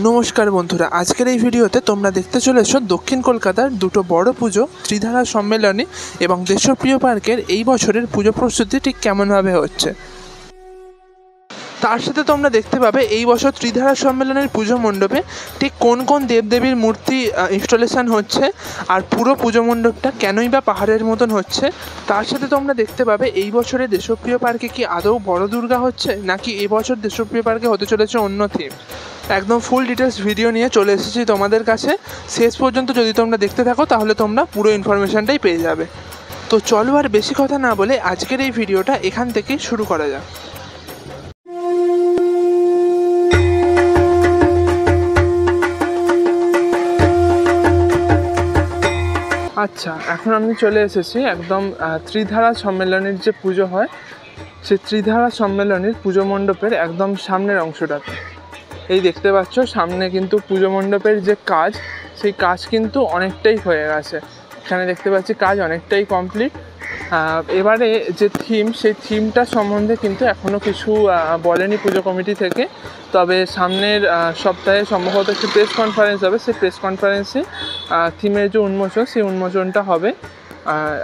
নমস্কার বন্ধুরা, আজকের এই ভিডিওতে তোমরা দেখতে চলেছো দক্ষিণ কলকাতার দুটো বড় পুজো ত্রিধারা সম্মেলনী এবং দেশপ্রিয় পার্কের এই বছরের পুজো প্রস্তুতি ঠিক কেমনভাবে হচ্ছে। তার সাথে তোমরা দেখতে পাবে এই বছর ত্রিধারা সম্মেলনের পুজো মণ্ডপে ঠিক কোন কোন দেবদেবীর মূর্তি ইনস্টলেশন হচ্ছে আর পুরো পুজো মণ্ডপটা কেনই বা পাহাড়ের মতন হচ্ছে। তার সাথে তোমরা দেখতে পাবে এই বছরে দেশপ্রিয় পার্কে কি আদৌ বড় দুর্গা হচ্ছে নাকি এবছর দেশপ্রিয় পার্কে হতে চলেছে অন্য থিম। একদম ফুল ডিটেলস ভিডিও নিয়ে চলে এসেছি তোমাদের কাছে। শেষ পর্যন্ত যদি তোমরা দেখতে থাকো তাহলে তোমরা পুরো ইনফরমেশনটাই পেয়ে যাবে। তো চলো আর বেশি কথা না বলে আজকের এই ভিডিওটা এখান থেকেই শুরু করা যাক। আচ্ছা, এখন আমি চলে এসেছি একদম ত্রিধারা সম্মেলনের যে পুজো হয় সেই ত্রিধারা সম্মেলনের পুজো মণ্ডপের একদম সামনের অংশটাতে। এই দেখতে পাচ্ছ সামনে কিন্তু পুজো মণ্ডপের যে কাজ, সেই কাজ কিন্তু অনেকটাই হয়ে গেছে। এখানে দেখতে পাচ্ছি কাজ অনেকটাই কমপ্লিট। এবারে যে থিম, সেই থিমটা সম্বন্ধে কিন্তু এখনও কিছু বলেনি পুজো কমিটি থেকে। তবে সামনের সপ্তাহে সম্ভবত একটি প্রেস কনফারেন্স হবে, সেই প্রেস কনফারেন্সে থিমের যে উন্মোচন, সেই উন্মোচনটা হবে।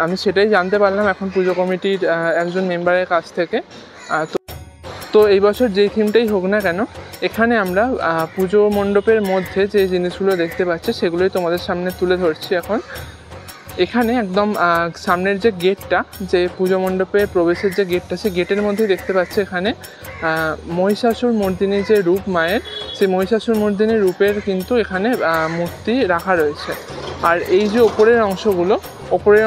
আমি সেটাই জানতে পারলাম এখন পুজো কমিটির একজন মেম্বারের কাছ থেকে। তো এই বছর যেই থিমটাই হোক না কেন, এখানে আমরা পুজো মণ্ডপের মধ্যে যে জিনিসগুলো দেখতে পাচ্ছি সেগুলোই তোমাদের সামনে তুলে ধরছি এখন। এখানে একদম সামনের যে গেটটা, যে পুজো মণ্ডপের প্রবেশের যে গেটটা, সেই গেটের মধ্যেই দেখতে পাচ্ছি এখানে মহিষাসুর মর্দিনী যে রূপ মায়ের, সেই মহিষাসুর মর্দিনী রূপের কিন্তু এখানে মূর্তি রাখা রয়েছে। আর এই যে ওপরের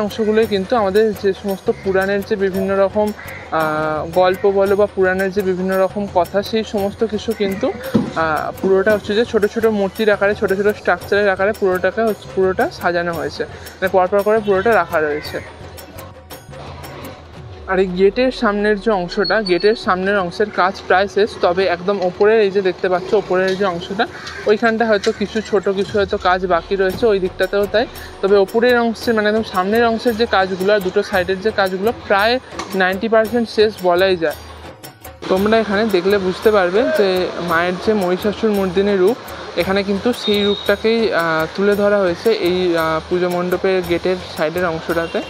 অংশগুলোই কিন্তু আমাদের যে সমস্ত পুরাণের যে বিভিন্ন রকম গল্প বলো বা পুরাণের যে বিভিন্ন রকম কথা, সেই সমস্ত কিছু কিন্তু পুরোটা হচ্ছে যে ছোটো ছোটো মূর্তির আকারে, ছোটো ছোটো স্ট্রাকচারের আকারে পুরোটা সাজানো হয়েছে, মানে পরপর করে পুরোটা রাখা রয়েছে। আর এই গেটের সামনের যে অংশটা, গেটের সামনের অংশের কাজ প্রায় শেষ। তবে একদম ওপরের এই যে দেখতে পাচ্ছ ওপরের যে অংশটা, ওইখানটা হয়তো কিছু হয়তো কাজ বাকি রয়েছে, ওই দিকটাতেও তাই। তবে ওপরের অংশের মানে একদম সামনের অংশের যে কাজগুলো আর দুটো সাইডের যে কাজগুলো প্রায় 90% শেষ বলাই যায়। তোমরা এখানে দেখলে বুঝতে পারবে যে মায়ের যে মহিষাসুর মর্দিনী রূপ, এখানে কিন্তু সেই রূপটাকেই তুলে ধরা হয়েছে এই পুজো মণ্ডপের গেটের সাইডের অংশটাতে।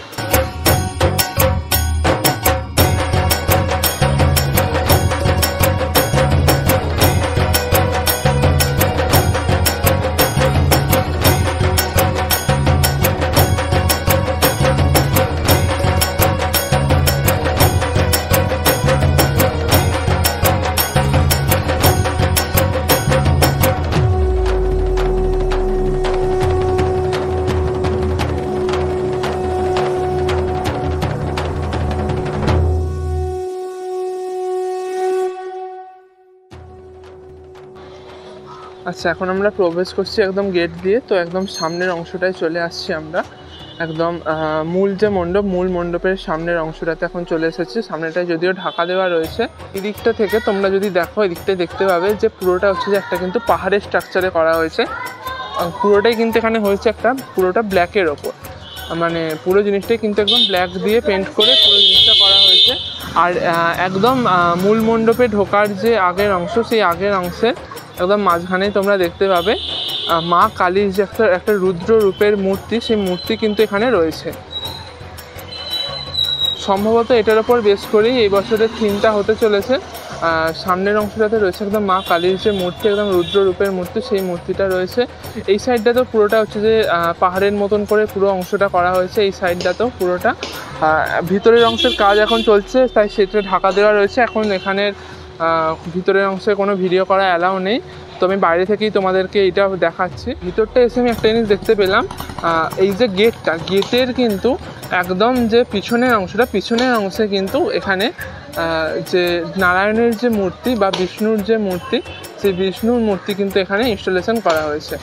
আচ্ছা, এখন আমরা প্রবেশ করছি একদম গেট দিয়ে। তো একদম সামনের অংশটায় চলে আসছি আমরা, একদম মূল মণ্ডপের সামনের অংশটাতে এখন চলে এসেছি। সামনেটায় যদিও ঢাকা দেওয়া রয়েছে, এই দিকটা থেকে তোমরা যদি দেখো এই দিকটায় দেখতে পাবে যে পুরোটা হচ্ছে যে একটা কিন্তু পাহাড়ের স্ট্রাকচারে করা হয়েছে। পুরোটাই কিন্তু এখানে হয়েছে পুরোটা ব্ল্যাকের ওপর, মানে পুরো জিনিসটাই কিন্তু একদম ব্ল্যাক দিয়ে পেন্ট করে পুরো জিনিসটা করা হয়েছে। আর একদম মূল মণ্ডপে ঢোকার যে আগের অংশ, সেই আগের অংশের একদম মাঝখানেই তোমরা দেখতে পাবে মা কালীর যে একটা রুদ্র রূপের মূর্তি, সেই মূর্তি কিন্তু এখানে রয়েছে। সম্ভবত এটার ওপর বেস করেই এই বছরের থিমটা হতে চলেছে। সামনের অংশটাতে রয়েছে একদম মা কালীর যে মূর্তি, একদম রুদ্র রূপের মূর্তি, সেই মূর্তিটা রয়েছে। এই সাইডটাতেও পুরোটা হচ্ছে যে পাহাড়ের মতন করে পুরো অংশটা করা হয়েছে। এই সাইডটাতেও পুরোটা ভিতরের অংশের কাজ এখন চলছে, তাই সেটা ঢাকা দেওয়া রয়েছে। এখন এখানের ভিতরের অংশে কোনো ভিডিও করা অ্যালাউ নেই, তো আমি বাইরে থেকেই তোমাদেরকে এইটা দেখাচ্ছি। ভিতরটা এসে আমি একটা জিনিস দেখতে পেলাম, এই যে গেটের কিন্তু একদম যে পিছনের অংশে কিন্তু এখানে যে নারায়ণের যে মূর্তি বা বিষ্ণুর যে মূর্তি, সেই বিষ্ণুর মূর্তি কিন্তু এখানে ইনস্টলেশন করা হয়েছে।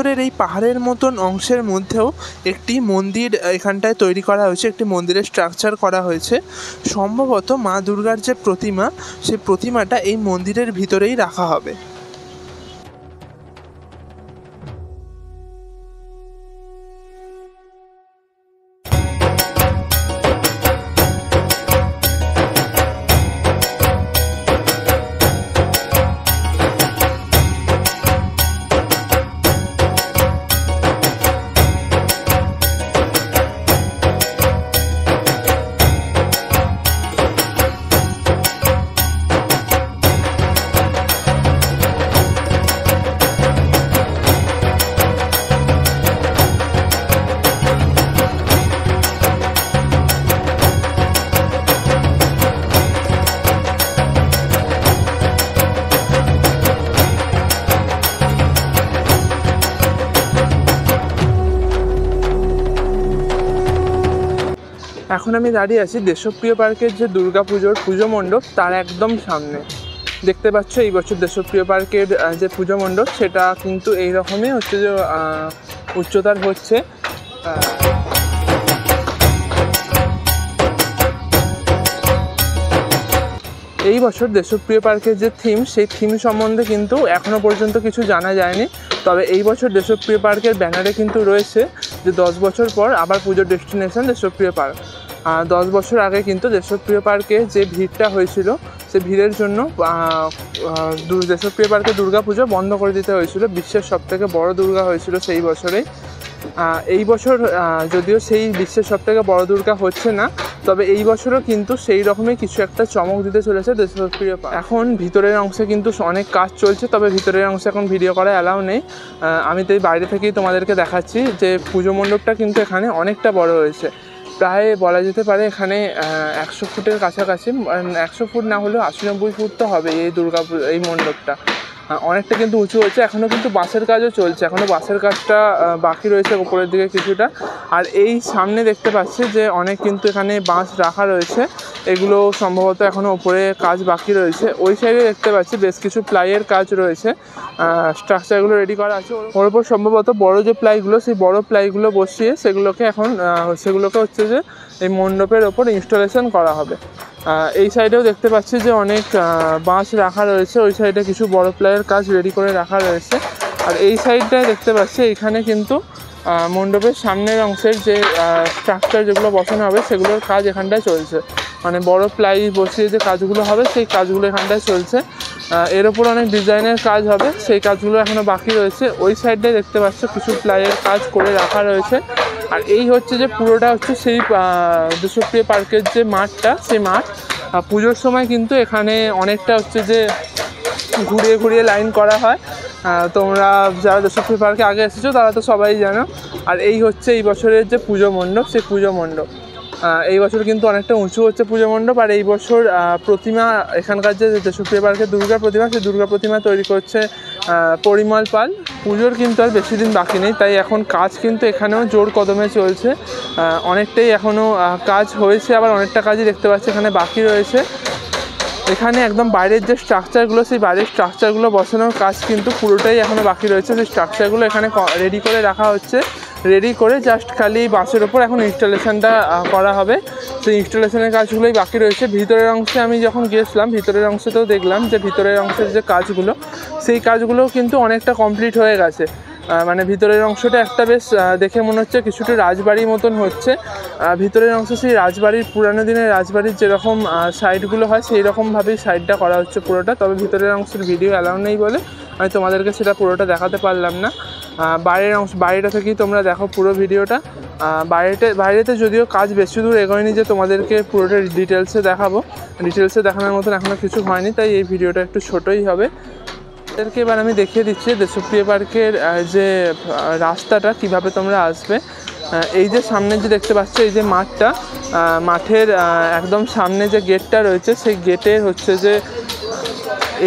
ভিতরের এই পাহাড়ের মতন অংশের মধ্যেও একটি মন্দির এখানটায় তৈরি করা হয়েছে, একটি মন্দিরের স্ট্রাকচার করা হয়েছে। সম্ভবত মা দুর্গার যে প্রতিমা, সেই প্রতিমাটা এই মন্দিরের ভিতরেই রাখা হবে। এখন আমি দাঁড়িয়ে আছি দেশপ্রিয় পার্কের যে দুর্গাপুজোর পুজো মণ্ডপ তার একদম সামনে। দেখতে পাচ্ছ এই বছর দেশপ্রিয় পার্কের যে পুজো মণ্ডপ সেটা কিন্তু এই রকমই হচ্ছে যে উচ্চতার হচ্ছে। এই বছর দেশপ্রিয় পার্কের যে থিম, সেই থিম সম্বন্ধে কিন্তু এখনও পর্যন্ত কিছু জানা যায়নি। তবে এই বছর দেশপ্রিয় পার্কের ব্যানারে কিন্তু রয়েছে যে 10 বছর পর আবার পুজোর ডেস্টিনেশন দেশপ্রিয় পার্ক। 10 বছর আগে কিন্তু দেশপ্রিয় পার্কে যে ভিড়টা হয়েছিল, সে ভিড়ের জন্য দেশপ্রিয় পার্কে দুর্গাপুজো বন্ধ করে দিতে হয়েছিল। বিশ্বের সবথেকে বড় দুর্গা হয়েছিল সেই বছরেই। এই বছর যদিও সেই বিশ্বের সবথেকে বড় দুর্গা হচ্ছে না, তবে এই বছরও কিন্তু সেই রকমই কিছু একটা চমক দিতে চলেছে দেশপ্রিয় পার্ক। এখন ভিতরের অংশে কিন্তু অনেক কাজ চলছে, তবে ভিতরের অংশে এখন ভিডিও করা অ্যালাউ নেই। আমি তো এই বাইরে থেকেই তোমাদেরকে দেখাচ্ছি যে পুজো মণ্ডপটা কিন্তু এখানে অনেকটা বড় হয়েছে। প্রায় বলা যেতে পারে এখানে 100 ফুটের কাছাকাছি, 100 ফুট না হলেও 80-90 ফুট তো হবে এই মণ্ডপটা। অনেকটা কিন্তু উঁচু হয়েছে। এখনও কিন্তু বাঁশের কাজও চলছে, এখনও বাঁশের কাজটা বাকি রয়েছে উপরের দিকে কিছুটা। আর এই সামনে দেখতে পাচ্ছি যে অনেক কিন্তু এখানে বাঁশ রাখা রয়েছে, এগুলো সম্ভবত এখনও উপরে কাজ বাকি রয়েছে। ওই সাইডে দেখতে পাচ্ছি বেশ কিছু প্লাইয়ের কাজ রয়েছে, স্ট্রাকচারগুলো রেডি করা আছে। ওর উপর সম্ভবত বড় যে প্লাইগুলো, সেই বড় প্লাইগুলো বসিয়ে সেগুলোকে হচ্ছে যে এই মণ্ডপের ওপর ইনস্টলেশন করা হবে। এই সাইডেও দেখতে পাচ্ছি যে অনেক বাঁশ রাখা রয়েছে, ওই সাইডে কিছু বড় প্লাইয়ের কাজ রেডি করে রাখা রয়েছে। আর এই সাইডটায় দেখতে পাচ্ছি এখানে কিন্তু মণ্ডপের সামনের অংশের যে স্ট্রাকচার যেগুলো বসানো হবে সেগুলোর কাজ এখানটায় চলছে। মানে বড় প্লাই বসিয়ে যে কাজগুলো হবে সেই কাজগুলো এখানটায় চলছে। এর ওপর অনেক ডিজাইনের কাজ হবে, সেই কাজগুলো এখনও বাকি রয়েছে। ওই সাইডটায় দেখতে পাচ্ছ কিছু প্লাইয়ের কাজ করে রাখা রয়েছে। আর এই হচ্ছে যে পুরোটা হচ্ছে সেই দেশপ্রিয় পার্কের যে মাঠটা, সেই মাঠ। পুজোর সময় কিন্তু এখানে অনেকটা হচ্ছে যে ঘুরিয়ে ঘুরিয়ে লাইন করা হয়। তোমরা যারা দেশপ্রিয় পার্কে আগে এসেছো তারা তো সবাই জানো। আর এই হচ্ছে এই বছরের যে পুজো মণ্ডপ, সেই পুজো মণ্ডপ এই বছর কিন্তু অনেকটা উঁচু হচ্ছে পুজো মণ্ডপ। আর এই বছর প্রতিমা, এখানকার যে দেশপ্রিয় পার্কের দুর্গা প্রতিমা, সেই দুর্গা প্রতিমা তৈরি করছে পরিমল পাল। পুজোর কিন্তু আর বেশি দিন বাকি নেই, তাই এখন কাজ কিন্তু এখানেও জোর কদমে চলছে। অনেকটাই এখনও কাজ হয়েছে, আবার অনেকটা কাজই দেখতে পাচ্ছি এখানে বাকি রয়েছে। এখানে একদম বাইরের যে স্ট্রাকচারগুলো, সেই বাইরের স্ট্রাকচারগুলো বসানোর কাজ কিন্তু পুরোটাই এখনও বাকি রয়েছে। সেই স্ট্রাকচারগুলো এখানে রেডি করে রাখা হচ্ছে, রেডি করে জাস্ট খালি বাসের ওপর এখন ইনস্টলেশনটা করা হবে। সেই ইনস্টলেশনের কাজগুলোই বাকি রয়েছে। ভিতরের অংশে আমি যখন গিয়েছিলাম, ভিতরের অংশেতেও দেখলাম যে ভিতরের অংশের যে কাজগুলো, সেই কাজগুলোও কিন্তু অনেকটা কমপ্লিট হয়ে গেছে। মানে ভিতরের অংশটা একটা বেশ দেখে মনে হচ্ছে কিছুটা রাজবাড়ির মতন হচ্ছে। ভিতরের অংশ সেই রাজবাড়ির, পুরানো দিনের রাজবাড়ির যেরকম সাইডগুলো হয় সেই রকমভাবেই সাইডটা করা হচ্ছে পুরোটা। তবে ভিতরের অংশের ভিডিও অ্যালাউ নেই বলে আমি তোমাদেরকে সেটা পুরোটা দেখাতে পারলাম না। বাইরেটা থেকেই তোমরা দেখো পুরো ভিডিওটা। বাইরেতে যদিও কাজ বেশি দূর এগোয়নি যে তোমাদেরকে পুরোটা ডিটেলসে দেখাবো। ডিটেলসে দেখানোর মতন এখনও কিছু হয়নি, তাই এই ভিডিওটা একটু ছোটোই হবে। এদেরকে এবার আমি দেখিয়ে দিচ্ছি দেশপ্রিয় পার্কের যে রাস্তাটা কিভাবে তোমরা আসবে। এই যে সামনে যে দেখতে পাচ্ছ এই যে মাঠটা, মাঠের একদম সামনে যে গেটটা রয়েছে, সেই গেটের হচ্ছে যে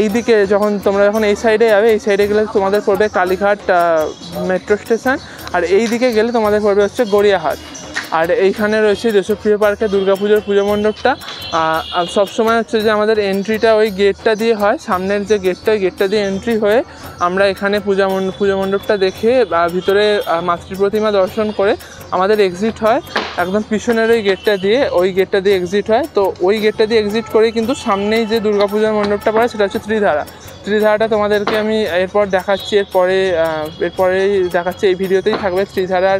এই দিকে তোমরা যখন এই সাইডে যাবে, এই সাইডে গেলে তোমাদের পড়বে কালীঘাট মেট্রো স্টেশন, আর এই দিকে গেলে তোমাদের পড়বে হচ্ছে গড়িয়াহাট। আর এইখানে রয়েছে দেশপ্রিয় পার্কে দুর্গাপুজোর পুজো মণ্ডপটা। সবসময় হচ্ছে যে আমাদের এন্ট্রিটা ওই গেটটা দিয়ে হয়, সামনের যে গেটটা, ওই গেটটা দিয়ে এন্ট্রি হয়ে আমরা এখানে পুজো মণ্ডপটা দেখে ভিতরে মাতৃ প্রতিমা দর্শন করে আমাদের এক্সিট হয় একদম পিছনের ওই গেটটা দিয়ে, ওই গেটটা দিয়ে এক্সিট হয়। তো ওই গেটটা দিয়ে এক্সিট করেই কিন্তু সামনেই যে দুর্গাপূজার মণ্ডপটা পড়ে সেটা হচ্ছে ত্রিধারাটা তোমাদেরকে আমি এরপর দেখাচ্ছি, এরপরেই দেখাচ্ছি, এই ভিডিওতেই থাকবে ত্রিধারার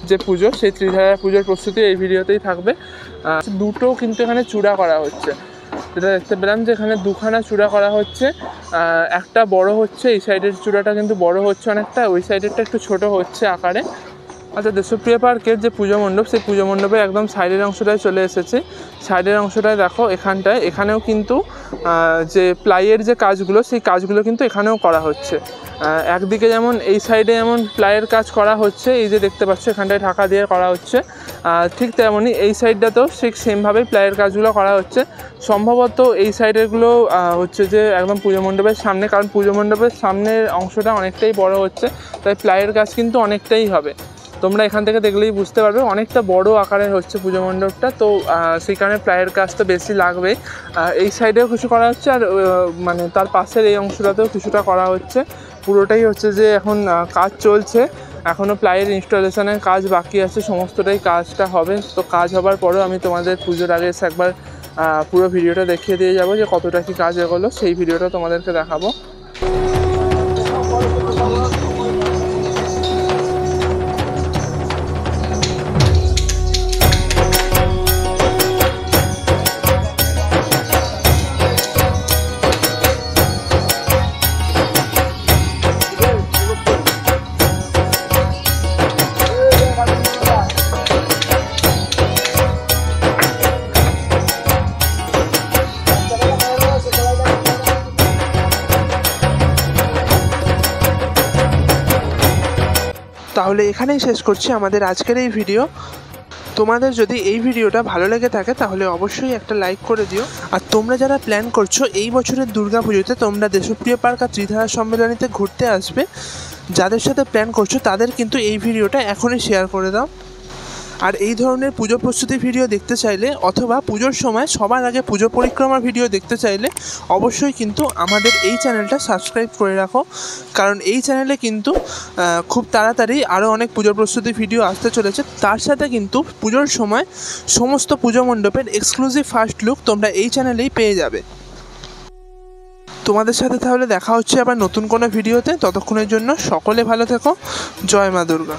যে পুজো, সেই ত্রিধারার পুজোর প্রস্তুতি এই ভিডিওতেই থাকবে। দুটো কিন্তু এখানে চূড়া করা হচ্ছে, যেটা দেখতে পেলাম যে এখানে দুখানা চূড়া করা হচ্ছে, একটা বড় হচ্ছে, এই সাইডের চূড়াটা কিন্তু বড় হচ্ছে অনেকটা, ওই সাইডেরটা একটু ছোট হচ্ছে আকারে। আচ্ছা, দেশপ্রিয়া পার্কের যে পুজো মণ্ডপ, সেই পুজো মণ্ডপের একদম সাইডের অংশটায় চলে এসেছে। সাইডের অংশটায় দেখো, এখানেও কিন্তু যে প্লাইয়ের যে কাজগুলো, সেই কাজগুলো কিন্তু এখানেও করা হচ্ছে। একদিকে যেমন এই সাইডে যেমন প্লাইয়ের কাজ করা হচ্ছে, এই যে দেখতে পাচ্ছ এখানটায় ঢাকা দিয়ে করা হচ্ছে, ঠিক তেমনই এই সাইডটাতেও ঠিক সেমভাবেই প্লাইয়ের কাজগুলো করা হচ্ছে। সম্ভবত এই সাইডেরগুলো হচ্ছে যে একদম পুজো মণ্ডপের সামনে, কারণ পুজো মণ্ডপের সামনের অংশটা অনেকটাই বড় হচ্ছে, তাই প্লাইয়ের কাজ কিন্তু অনেকটাই হবে। তোমরা এখান থেকে দেখলেই বুঝতে পারবে অনেকটা বড় আকারের হচ্ছে পুজো মণ্ডপটা, তো সেই কারণে প্লাইয়ের কাজটা বেশি লাগবে। এই সাইডেও কিছু করা হচ্ছে, আর মানে তার পাশের এই অংশটাতেও কিছুটা করা হচ্ছে। পুরোটাই হচ্ছে যে এখন কাজ চলছে, এখনও প্লাইয়ের ইনস্টলেশনের কাজ বাকি আছে, সমস্তটাই কাজটা হবে। তো কাজ হবার পরেও আমি তোমাদের পুজোর আগে এসে একবার পুরো ভিডিওটা দেখিয়ে দিয়ে যাবো যে কতটা কি কাজ এগোলো, সেই ভিডিওটা তোমাদেরকে দেখাবো। তাহলে এখানেই শেষ করছি আমাদের আজকের এই ভিডিও। তোমাদের যদি এই ভিডিওটা ভালো লেগে থাকে তাহলে অবশ্যই একটা লাইক করে দিও। আর তোমরা যারা প্ল্যান করছো এই বছরের দুর্গাপুজোতে তোমরা দেশপ্রিয় পার্ক আর ত্রিধারা সম্মেলনীতে ঘুরতে আসবে, যাদের সাথে প্ল্যান করছো তাদের কিন্তু এই ভিডিওটা এখনই শেয়ার করে দাও। আর এই ধরনের পুজো প্রস্তুতি ভিডিও দেখতে চাইলে অথবা পুজোর সময় সবার আগে পুজো পরিক্রমার ভিডিও দেখতে চাইলে অবশ্যই কিন্তু আমাদের এই চ্যানেলটা সাবস্ক্রাইব করে রাখো, কারণ এই চ্যানেলে কিন্তু খুব তাড়াতাড়ি আরও অনেক পুজো প্রস্তুতি ভিডিও আসতে চলেছে। তার সাথে কিন্তু পুজোর সময় সমস্ত পুজো মণ্ডপের এক্সক্লুসিভ ফার্স্ট লুক তোমরা এই চ্যানেলেই পেয়ে যাবে। তোমাদের সাথে তাহলে দেখা হচ্ছে আবার নতুন কোনো ভিডিওতে, ততক্ষণের জন্য সকলে ভালো থেকো। জয় মা দুর্গা।